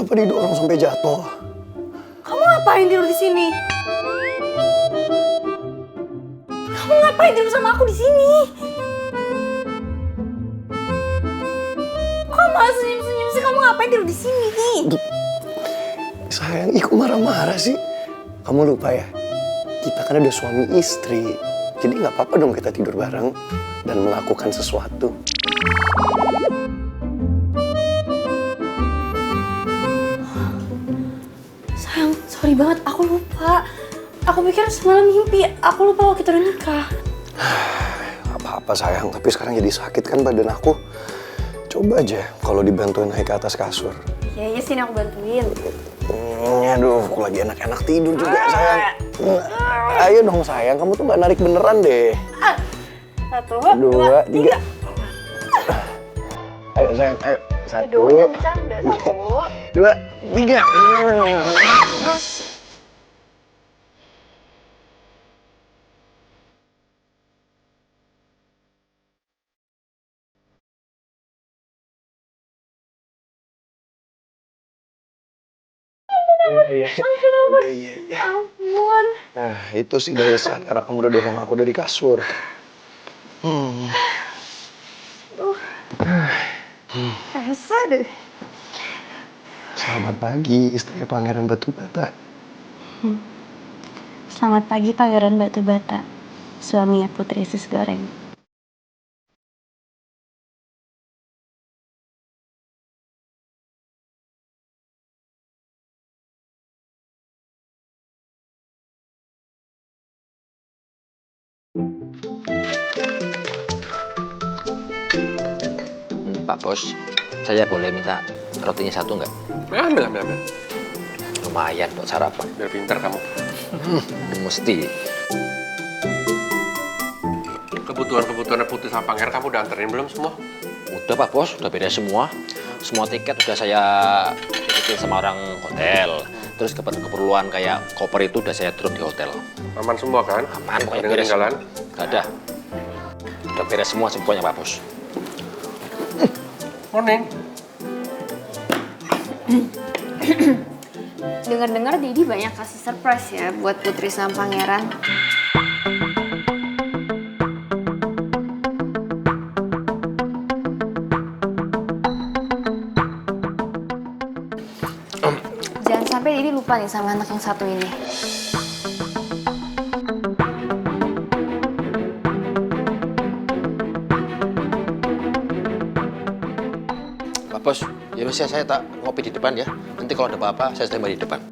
Kenapa didorong sampai jatuh? Kamu ngapain tidur di sini? Kamu ngapain tidur sama aku di sini? Kok malah senyum-senyum sih? Kamu ngapain tidur di sini? Sayang, Iko marah-marah sih. Kamu lupa ya? Kita kan ada suami istri. Jadi nggak apa-apa dong kita tidur bareng dan melakukan sesuatu. Sayang, sorry banget. Aku lupa. Aku pikir semalam mimpi. Aku lupa kalau kita udah nikah. Gak apa-apa sayang, tapi sekarang jadi sakit kan badan aku. Coba aja kalau dibantuin naik ke atas kasur. Iya, sini aku bantuin. Aduh, aku lagi enak-enak tidur juga sayang. Ayo dong sayang, kamu tuh gak narik beneran deh. 1, 2, 2, 3. Ayo sayang, ayo. 1, Aduh, jangan bercanda. 2, 3. Iya. Ampun. Nah, itu sih daya sadar kamu udah dorong aku dari kasur. Esa deh. Selamat pagi, istri Pangeran Batu Bata. Selamat pagi Pangeran Batu Bata, suaminya Putri Sis Goreng. Pak Bos, saya boleh minta rotinya 1 nggak? Ambil. Lumayan buat sarapan. Biar pinter kamu. Mesti. Kebutuhan Putri sama Pangeran kamu udah anterin belum semua? Udah Pak Bos, udah beres semua. Semua tiket udah saya titipin sama orang hotel. Terus keperluan kayak koper itu udah saya drop di hotel. Aman semua kan? Aman pokoknya Ada beres. ketinggalan? Gak ada. Udah beres semua semuanya Pak Bos. Morning. Dengar-dengar Didi banyak kasih surprise ya buat Putri sama Pangeran. Jangan sampai Didi lupa nih sama anak yang satu ini. Pak Bos, ya wes ya, saya tak ngopi di depan ya. Nanti kalau ada apa-apa saya standby di depan.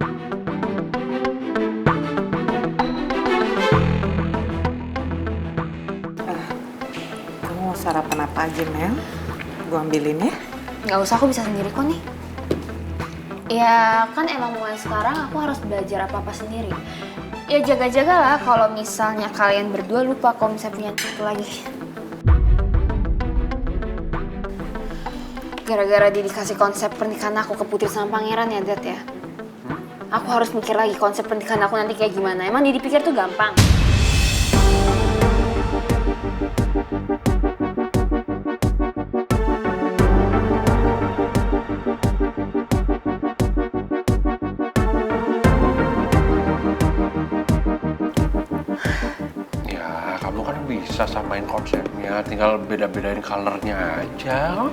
Kamu mau sarapan apa aja, Mel? Gue ambilin ya. Nggak usah, aku bisa sendiri kok nih. Ya kan emang mulai sekarang aku harus belajar apa-apa sendiri. Ya jaga-jagalah kalau misalnya kalian berdua lupa kalau misalnya punya anak lagi. Gara-gara dia dikasih konsep pernikahan aku ke Putri sama Pangeran ya, Dad ya. Aku harus mikir lagi konsep pernikahan aku nanti kayak gimana. Emang dia dipikir tuh gampang. Ya, kamu kan bisa samain konsepnya, tinggal beda-bedain colornya aja.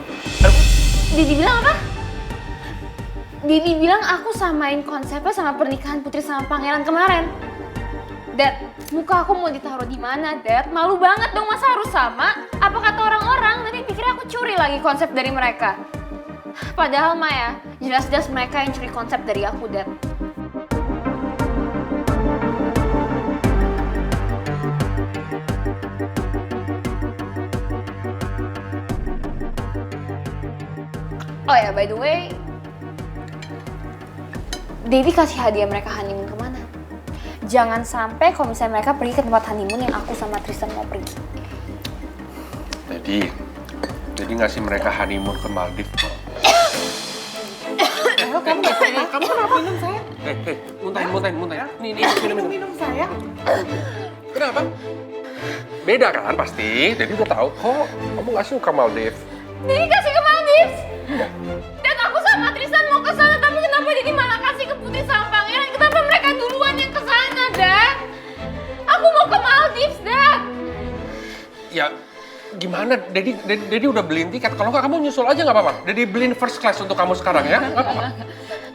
Didi bilang apa? Didi bilang aku samain konsepnya sama pernikahan Putri sama Pangeran kemarin. Dad, muka aku mau ditaruh di mana, Dad? Malu banget dong, masa harus sama? Apa kata orang-orang? Nanti pikirnya aku curi lagi konsep dari mereka. Padahal Maya, jelas-jelas mereka yang curi konsep dari aku, Dad. Oh ya, by the way, Devi kasih hadiah mereka honeymoon kemana? Jangan sampai kalau misalnya mereka pergi ke tempat honeymoon yang aku sama Tristan mau pergi. Jadi ngasih mereka honeymoon ke Maldives. Kamu gak apa-apa? Kamu kenapa? Minum sayang. Muntahin. Nih, Minum sayang. Kenapa? Beda kan pasti. Jadi udah tahu kok kamu nggak suka Maldives. Devi kasih ke Maldives? Dan aku sama Tristan mau ke sana, tapi kenapa Daddy malah kasih ke Putri sama Pangeran. Kenapa mereka duluan yang kesana, Dad? Aku mau ke Maldives, Dad. Ya, gimana? Daddy udah beliin tiket. Kalau nggak kamu nyusul aja nggak apa-apa. Daddy beliin first class untuk kamu sekarang ya. Nggak apa-apa.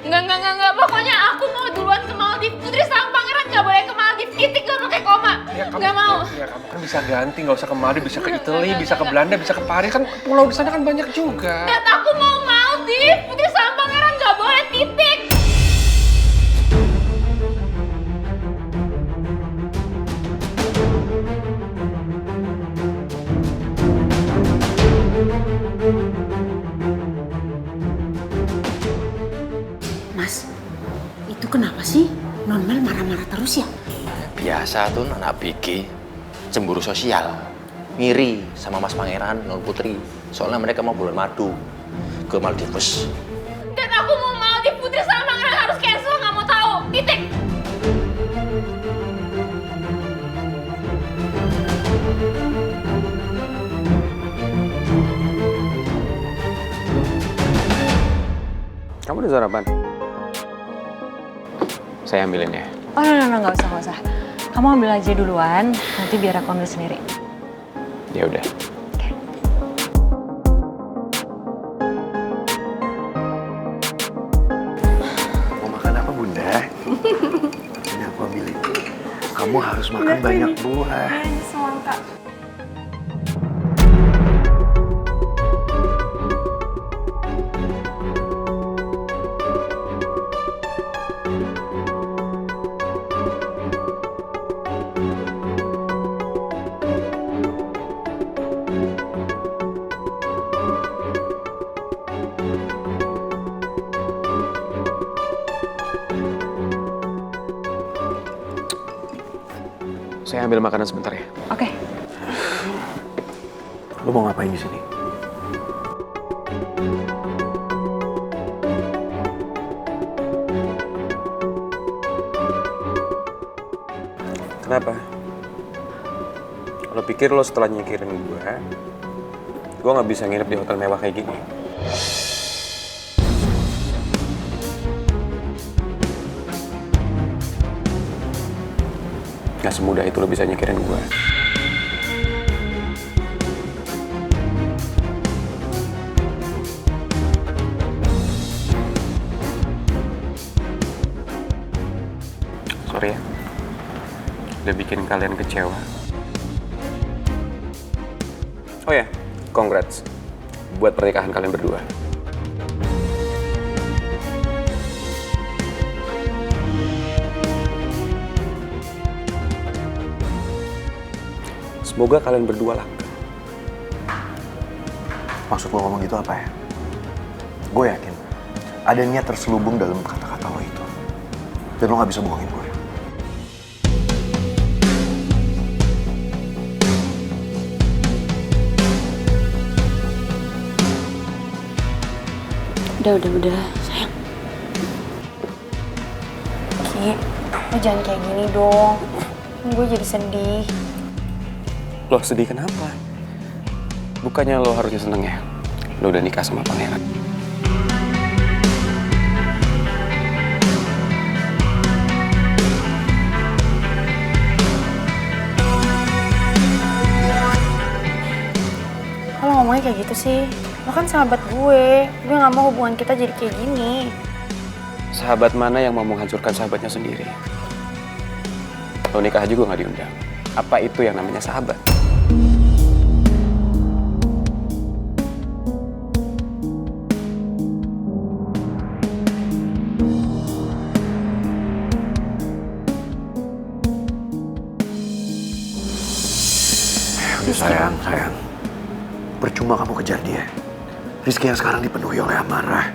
Enggak. Pokoknya aku mau duluan ke Maldives. Putri sama Pangeran nggak boleh ke Maldives. Titik, gak pakai koma. Nggak mau. Ya kamu kan bisa ganti, nggak usah ke Maldives, bisa ke Italy, bisa ke Belanda, bisa ke Paris. Kan pulau di sana kan banyak juga. Dad, aku mau Maldives. Putri sama Pangeran nggak boleh, titik. Mas, itu kenapa sih Non Mel marah-marah terus ya? Biasa tuh anak BG, cemburu sosial, ngiri sama Mas Pangeran, Non Putri. Soalnya mereka mau bulan madu ke Maldives. Dad, aku mau Maldives. Putri sama Pangeran harus cancel. Nggak mau tahu, titik. Kamu udah sarapan? Saya ambilin ya. Oh, nggak usah. Kamu ambil aja duluan, nanti biar aku ambil sendiri. Ya udah. Mau makan apa, Bunda? Ini aku ambilin. Kamu harus makan banyak buah. Semangka. Saya ambil makanan sebentar ya. Oke. Lu mau ngapain di sini? Kenapa? Lo pikir lo setelah nyikirin gue nggak bisa nginep di hotel mewah kayak gini? Gak semudah itu lo bisa nyikirin gue. Sorry ya, udah bikin kalian kecewa. Oh ya, congrats buat pernikahan kalian berdua. Semoga kalian berdua langgeng. Maksud lo ngomong gitu apa ya? Gue yakin ada niat terselubung dalam kata-kata lo itu. Dan lo gak bisa bohongin gue. Udah, sayang. Ki, lo jangan kayak gini dong. Gue jadi sedih. Lo sedih kenapa? Bukannya lo harusnya seneng ya? Lo udah nikah sama pangeran. Kok lo ngomongnya kayak gitu sih? Lo kan sahabat gue gak mau hubungan kita jadi kayak gini. Sahabat mana yang mau menghancurkan sahabatnya sendiri? Lo nikah aja gue gak diundang. Apa itu yang namanya sahabat? Sayang. Percuma kamu kejar dia. Rizky yang sekarang dipenuhi oleh amarah.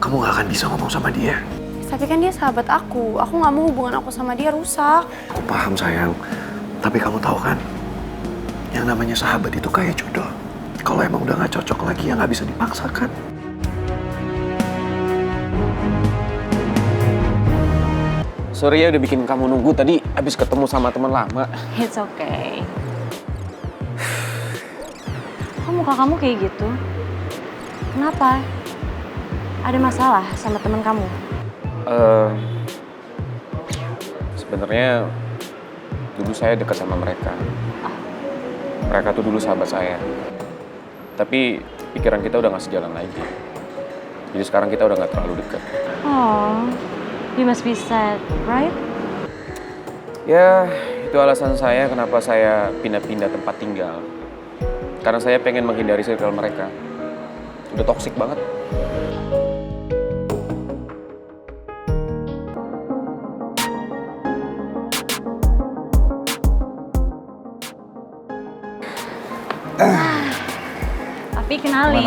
Kamu gak akan bisa ngomong sama dia. Tapi kan dia sahabat aku gak mau hubungan aku sama dia rusak. Aku paham sayang. Tapi kamu tahu kan, yang namanya sahabat itu kayak jodoh. Kalau emang udah gak cocok lagi ya gak bisa dipaksakan. Sorry ya udah bikin kamu nunggu tadi abis ketemu sama teman lama. It's okay. Kok muka kamu kayak gitu? Kenapa? Ada masalah sama teman kamu? Sebenarnya dulu saya dekat sama mereka. Mereka tuh dulu sahabat saya. Tapi pikiran kita udah gak sejalan lagi. Jadi sekarang kita udah gak terlalu dekat. Oh, you must be sad, right? Ya, itu alasan saya kenapa saya pindah-pindah tempat tinggal. Karena saya pengen menghindari circle mereka. Udah toksik banget. Papi kenalin,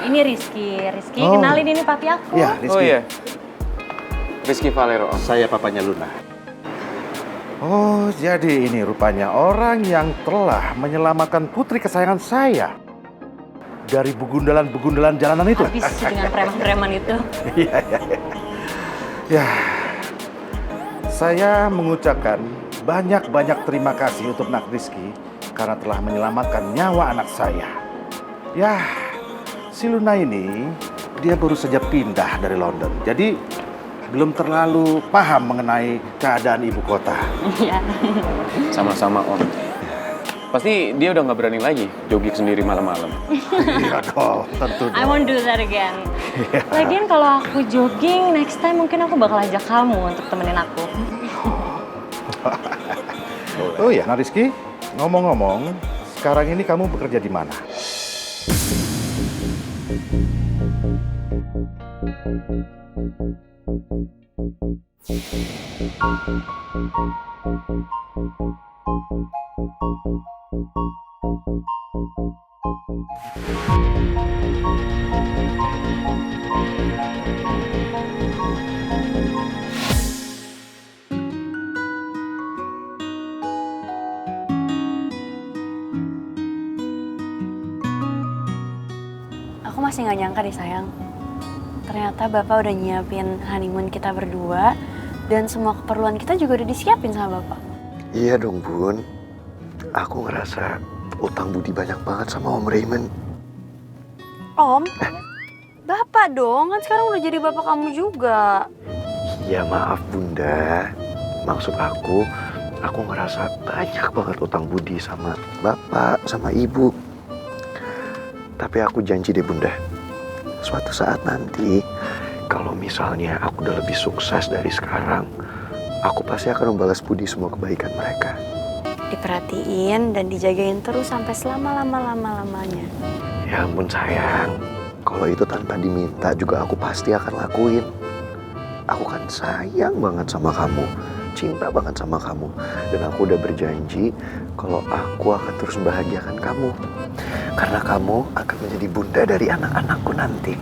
ini Rizky. Rizky kenalin ini papi aku. Iya, Rizky. Oh iya. Rizky Valero. Saya papanya Luna. Oh, jadi ini rupanya orang yang telah menyelamatkan putri kesayangan saya dari begundalan-begundalan jalanan itu. Habis dengan preman-preman itu. Iya, iya, iya. Ya, saya mengucapkan banyak-banyak terima kasih untuk Nak Rizky karena telah menyelamatkan nyawa anak saya. Ya, si Luna ini dia baru saja pindah dari London, jadi belum terlalu paham mengenai keadaan ibu kota. Iya. Sama-sama Om. Pasti dia udah nggak berani lagi jogging sendiri malam-malam. Iya dong, tentu I won't do that again. Lagian kalau aku jogging, next time mungkin aku bakal ajak kamu untuk temenin aku. Oh iya, nah Rizky, ngomong-ngomong, sekarang ini kamu bekerja di mana? Aku masih nggak nyangka deh sayang. Ternyata Bapak udah nyiapin honeymoon kita berdua dan semua keperluan kita juga udah disiapin sama Bapak. Iya dong, Bun. Aku ngerasa utang budi banyak banget sama Om Raymond. Om? Bapak dong, kan sekarang udah jadi bapak kamu juga. Ya maaf, Bunda. Maksud aku ngerasa banyak banget utang budi sama Bapak, sama Ibu. Tapi aku janji deh, Bunda. Suatu saat nanti, kalau misalnya aku udah lebih sukses dari sekarang, aku pasti akan membalas budi semua kebaikan mereka. Diperhatiin dan dijagain terus sampai selama-lama-lama-lamanya. Ya ampun sayang, kalau itu tanpa diminta juga aku pasti akan lakuin. Aku kan sayang banget sama kamu, cinta banget sama kamu. Dan aku udah berjanji kalau aku akan terus membahagiakan kamu. Karena kamu akan menjadi bunda dari anak-anakku nanti.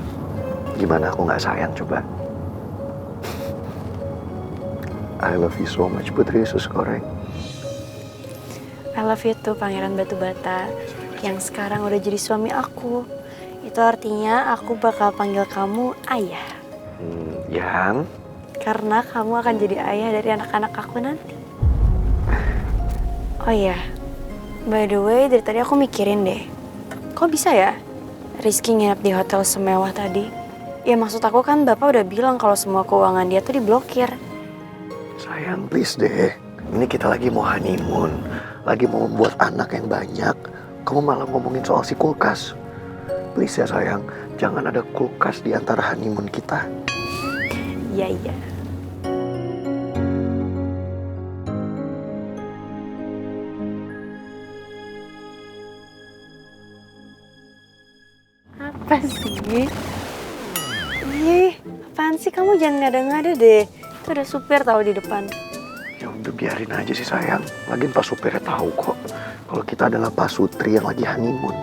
Gimana aku nggak sayang coba? I love you so much, Putri Usus Goreng. I love you too, Pangeran Batu Bata, yang sekarang udah jadi suami aku. Itu artinya aku bakal panggil kamu ayah. Yang? Karena kamu akan jadi ayah dari anak-anak aku nanti. Oh iya, by the way, dari tadi aku mikirin deh. Kok bisa ya Rizky nginep di hotel semewah tadi? Ya maksud aku kan Bapak udah bilang kalau semua keuangan dia tuh diblokir. Sayang, please deh. Ini kita lagi mau honeymoon. Lagi mau membuat anak yang banyak. Kamu malah ngomongin soal si kulkas. Please ya sayang, jangan ada kulkas di antara honeymoon kita. Iya, iya. Apa sih? Ih, apaan sih kamu jangan ngada-ngada deh. Itu ada supir tahu di depan. Ya udah biarin aja sih sayang. Lagian Pak supirnya tahu kok kalau kita adalah Pak Sutri yang lagi honeymoon.